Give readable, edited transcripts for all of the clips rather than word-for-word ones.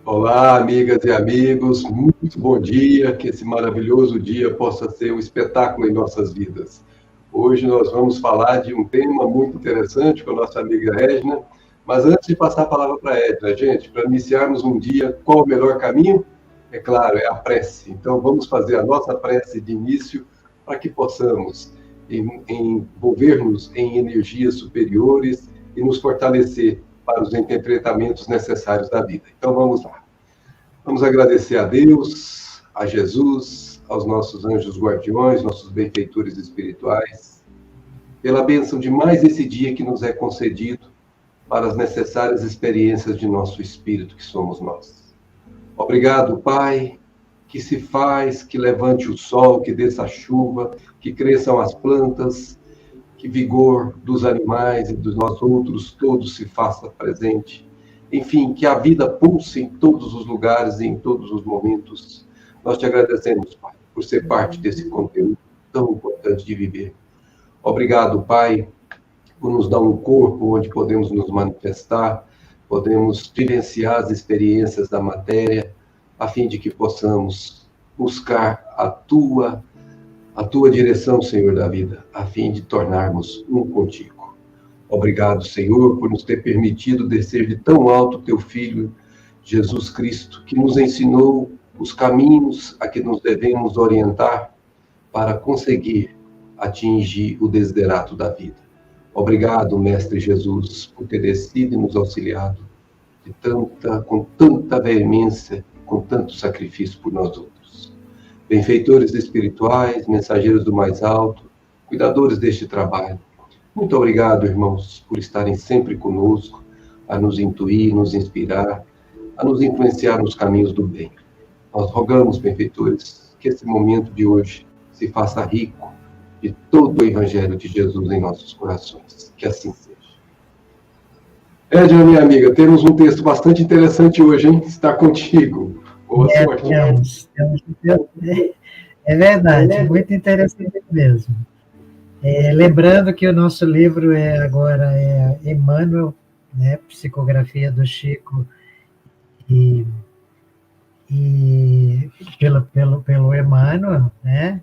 Olá, amigas e amigos, muito bom dia, que esse maravilhoso dia possa ser um espetáculo em nossas vidas. Hoje nós vamos falar de um tema muito interessante com a nossa amiga Edna, mas antes de passar a palavra para a Edna, gente, para iniciarmos um dia, qual o melhor caminho? É claro, é a prece. Então vamos fazer a nossa prece de início para que possamos envolver-nos em energias superiores e nos fortalecer para os interpretamentos necessários da vida. Então vamos lá. Vamos agradecer a Deus, a Jesus, aos nossos anjos guardiões, nossos benfeitores espirituais, pela bênção de mais esse dia que nos é concedido para as necessárias experiências de nosso espírito, que somos nós. Obrigado, Pai, que se faz, que levante o sol, que desça a chuva, que cresçam as plantas, que vigor dos animais e dos nós outros todos se faça presente. Enfim, que a vida pulse em todos os lugares e em todos os momentos. Nós te agradecemos, Pai, por ser parte desse conteúdo tão importante de viver. Obrigado, Pai, por nos dar um corpo onde podemos nos manifestar, podemos vivenciar as experiências da matéria, a fim de que possamos buscar a tua direção, Senhor da vida, a fim de tornarmos um contigo. Obrigado, Senhor, por nos ter permitido descer de tão alto teu Filho, Jesus Cristo, que nos ensinou os caminhos a que nos devemos orientar para conseguir atingir o desiderato da vida. Obrigado, Mestre Jesus, por ter descido e nos auxiliado com tanta veemência, com tanto sacrifício por nós outros. Benfeitores espirituais, mensageiros do mais alto, cuidadores deste trabalho, muito obrigado, irmãos, por estarem sempre conosco, a nos intuir, nos inspirar, a nos influenciar nos caminhos do bem. Nós rogamos, benfeitores, que esse momento de hoje se faça rico de todo o Evangelho de Jesus em nossos corações. Que assim seja. Edna, minha amiga, temos um texto bastante interessante hoje, hein? Está contigo. Boa sorte. É verdade, muito interessante mesmo. Lembrando que o nosso livro agora é Emmanuel, né, psicografia do Chico e pelo Emmanuel, né?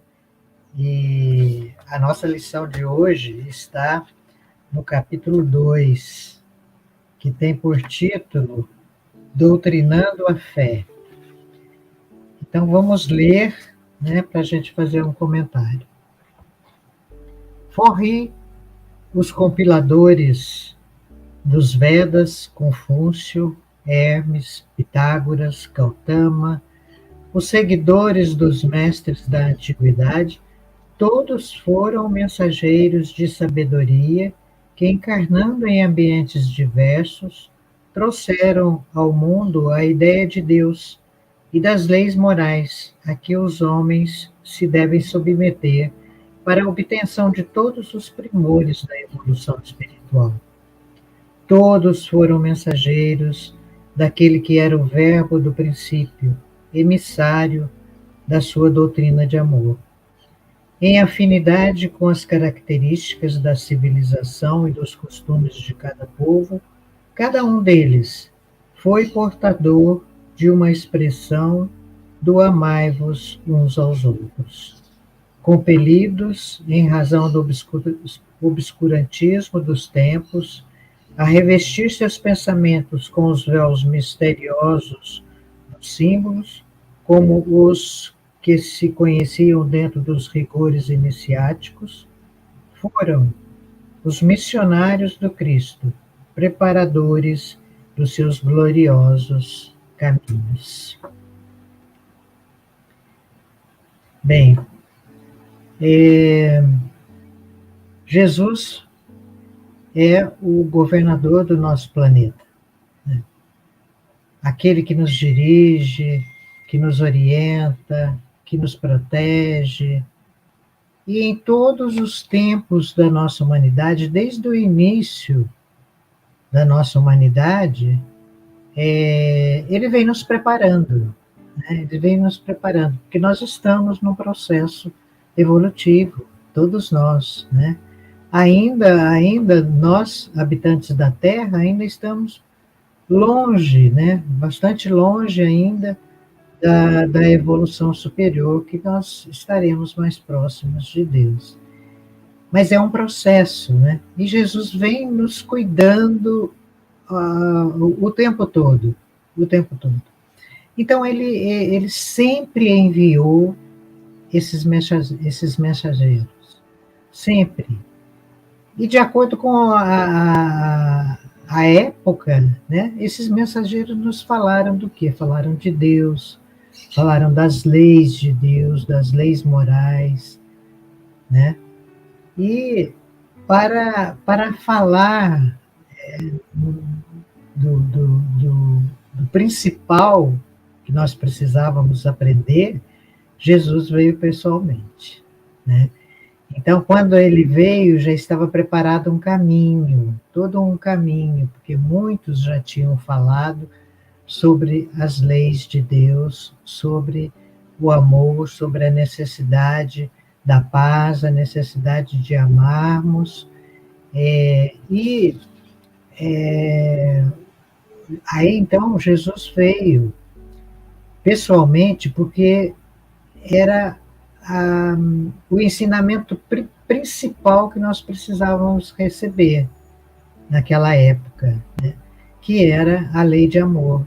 E a nossa lição de hoje está no capítulo 2, que tem por título Doutrinando a Fé. Então vamos ler, né, para a gente fazer um comentário. Forri, os compiladores dos Vedas, Confúcio, Hermes, Pitágoras, Gautama, os seguidores dos mestres da antiguidade, todos foram mensageiros de sabedoria que, encarnando em ambientes diversos, trouxeram ao mundo a ideia de Deus e das leis morais a que os homens se devem submeter para a obtenção de todos os primores da evolução espiritual. Todos foram mensageiros daquele que era o Verbo do princípio, emissário da sua doutrina de amor. Em afinidade com as características da civilização e dos costumes de cada povo, cada um deles foi portador de uma expressão do amai-vos uns aos outros. Compelidos, em razão do obscurantismo dos tempos, a revestir seus pensamentos com os véus misteriosos dos símbolos, como os que se conheciam dentro dos rigores iniciáticos, foram os missionários do Cristo, preparadores dos seus gloriosos caminhos. Bem, Jesus é o governador do nosso planeta, né? Aquele que nos dirige, que nos orienta, que nos protege. E em todos os tempos da nossa humanidade, desde o início da nossa humanidade, ele vem nos preparando, né? Ele vem nos preparando, porque nós estamos num processo evolutivo, todos nós, né? Ainda nós, habitantes da Terra, ainda estamos longe, né? Bastante longe ainda da evolução superior, que nós estaremos mais próximos de Deus. Mas é um processo, né? E Jesus vem nos cuidando o tempo todo, o tempo todo. Então, ele sempre enviou esses mensageiros, sempre. E de acordo com a época, né, esses mensageiros nos falaram do quê? Falaram de Deus, falaram das leis de Deus, das leis morais, né? E para falar do principal que nós precisávamos aprender, Jesus veio pessoalmente, né? Então, quando ele veio, já estava preparado um caminho, todo um caminho, porque muitos já tinham falado sobre as leis de Deus, sobre o amor, sobre a necessidade da paz, a necessidade de amarmos. E aí, então, Jesus veio pessoalmente, porque era o ensinamento principal que nós precisávamos receber naquela época, né? Que era a lei de amor.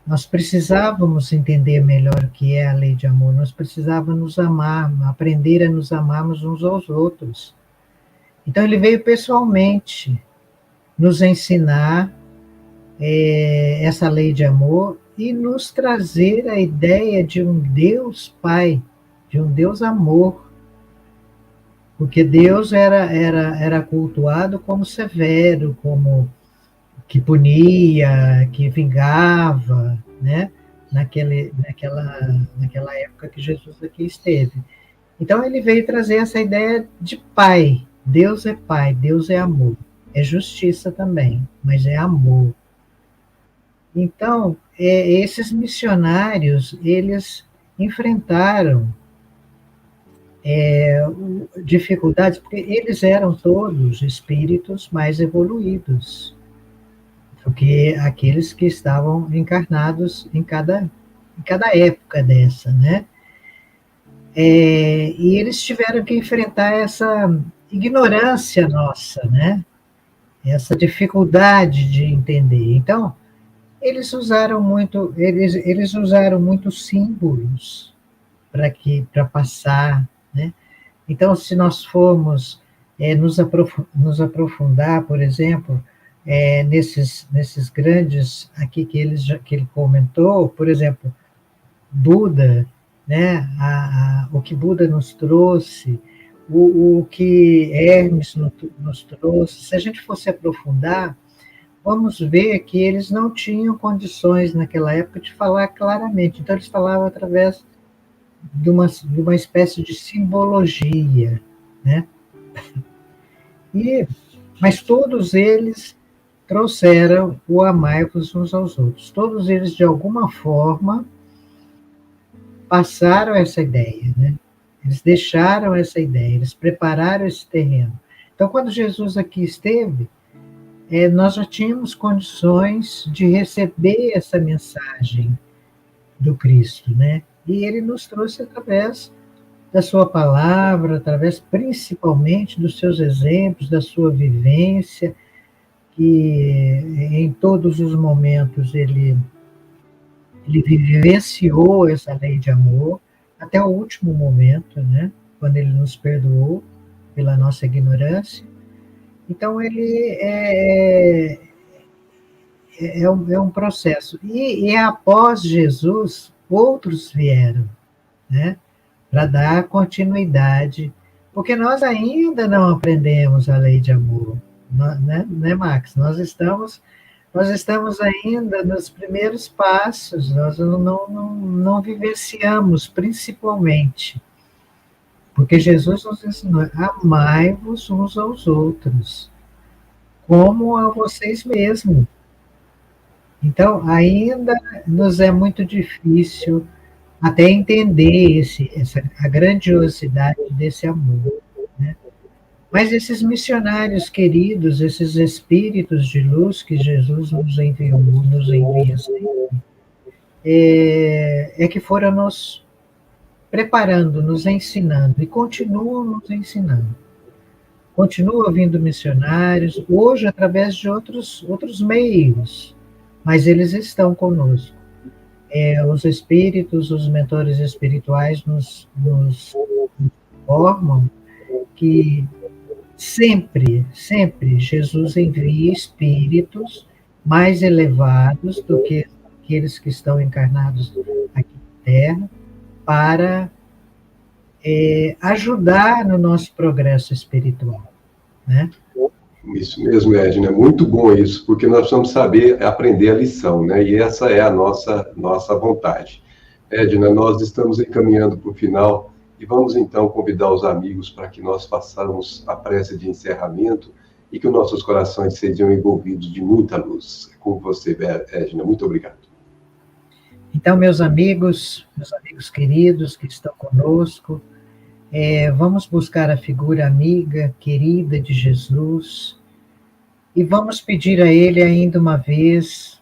Nós precisávamos entender melhor o que é a lei de amor, nós precisávamos nos amar, aprender a nos amarmos uns aos outros. Então, ele veio pessoalmente nos ensinar essa lei de amor e nos trazer a ideia de um Deus Pai, de um Deus amor, porque Deus era cultuado como severo, como que punia, que vingava, né? Naquela época que Jesus aqui esteve. Então ele veio trazer essa ideia de Pai. Deus é Pai, Deus é amor. É justiça também, mas é amor. Então, esses missionários, eles enfrentaram dificuldades, porque eles eram todos espíritos mais evoluídos do que aqueles que estavam encarnados em cada época dessa, né? E eles tiveram que enfrentar essa ignorância nossa, né? Essa dificuldade de entender. Então, eles usaram muitos símbolos para passar, né? Então, se nós formos nos aprofundar, por exemplo, nesses grandes aqui que ele comentou, por exemplo, Buda, né? O que Buda nos trouxe, o que Hermes nos trouxe, se a gente fosse aprofundar, vamos ver que eles não tinham condições naquela época de falar claramente. Então, eles falavam através de uma espécie de simbologia, né? Mas todos eles trouxeram o amai-vos uns aos outros. Todos eles, de alguma forma, passaram essa ideia, né? Eles deixaram essa ideia, eles prepararam esse terreno. Então, quando Jesus aqui esteve, nós já tínhamos condições de receber essa mensagem do Cristo, né? E ele nos trouxe através da sua palavra, através principalmente dos seus exemplos, da sua vivência, que em todos os momentos ele vivenciou essa lei de amor, até o último momento, né? Quando ele nos perdoou pela nossa ignorância. Então, ele é um processo. E após Jesus, outros vieram, né? Para dar continuidade, porque nós ainda não aprendemos a lei de amor, né, Max? Nós estamos ainda nos primeiros passos, nós não vivenciamos, principalmente, porque Jesus nos ensinou: amai-vos uns aos outros, como a vocês mesmos. Então, ainda nos é muito difícil até entender a grandiosidade desse amor, né? Mas esses missionários queridos, esses espíritos de luz que Jesus nos enviou, nos envia sempre, que foram nos preparando, nos ensinando e continuam nos ensinando. Continuam vindo missionários, hoje através de outros meios, mas eles estão conosco. Os espíritos, os mentores espirituais nos informam que sempre Jesus envia espíritos mais elevados do que aqueles que estão encarnados aqui na Terra para ajudar no nosso progresso espiritual, né? Isso mesmo, Edna, é muito bom isso, porque nós precisamos saber aprender a lição, né? E essa é a nossa vontade. Edna, nós estamos encaminhando para o final e vamos então convidar os amigos para que nós façamos a prece de encerramento e que os nossos corações sejam envolvidos de muita luz. É com você, Edna, muito obrigado. Então, meus amigos queridos que estão conosco, vamos buscar a figura amiga, querida de Jesus, e vamos pedir a Ele ainda uma vez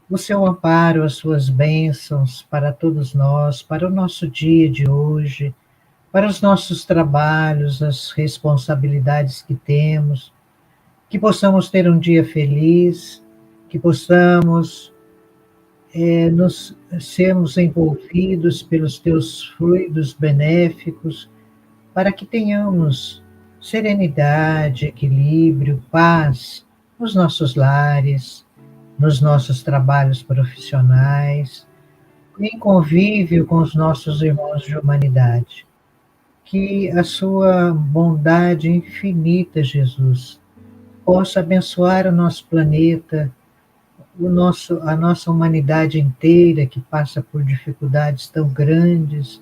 o seu amparo, as suas bênçãos para todos nós, para o nosso dia de hoje, para os nossos trabalhos, as responsabilidades que temos, que possamos ter um dia feliz, que possamos nos sermos envolvidos pelos teus fluidos benéficos, para que tenhamos serenidade, equilíbrio, paz nos nossos lares, nos nossos trabalhos profissionais, em convívio com os nossos irmãos de humanidade. Que a sua bondade infinita, Jesus, possa abençoar o nosso planeta, a nossa humanidade inteira que passa por dificuldades tão grandes,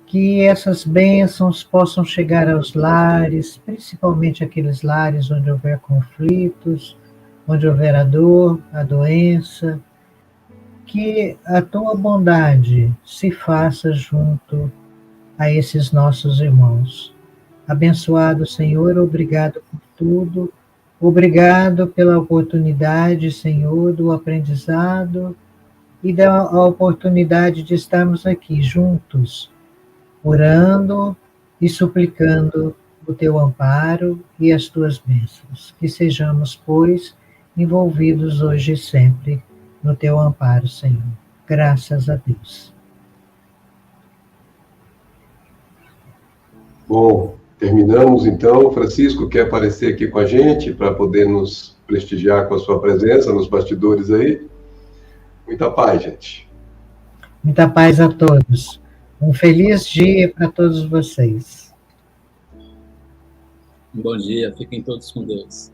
que essas bênçãos possam chegar aos lares, principalmente aqueles lares onde houver conflitos, onde houver a dor, a doença, que a tua bondade se faça junto a esses nossos irmãos. Abençoado Senhor, obrigado por tudo. Obrigado pela oportunidade, Senhor, do aprendizado e da oportunidade de estarmos aqui juntos, orando e suplicando o teu amparo e as tuas bênçãos. Que sejamos, pois, envolvidos hoje e sempre no teu amparo, Senhor. Graças a Deus. Bom, terminamos então. Francisco quer aparecer aqui com a gente para poder nos prestigiar com a sua presença nos bastidores aí. Muita paz, gente. Muita paz a todos. Um feliz dia para todos vocês. Um bom dia, fiquem todos com Deus.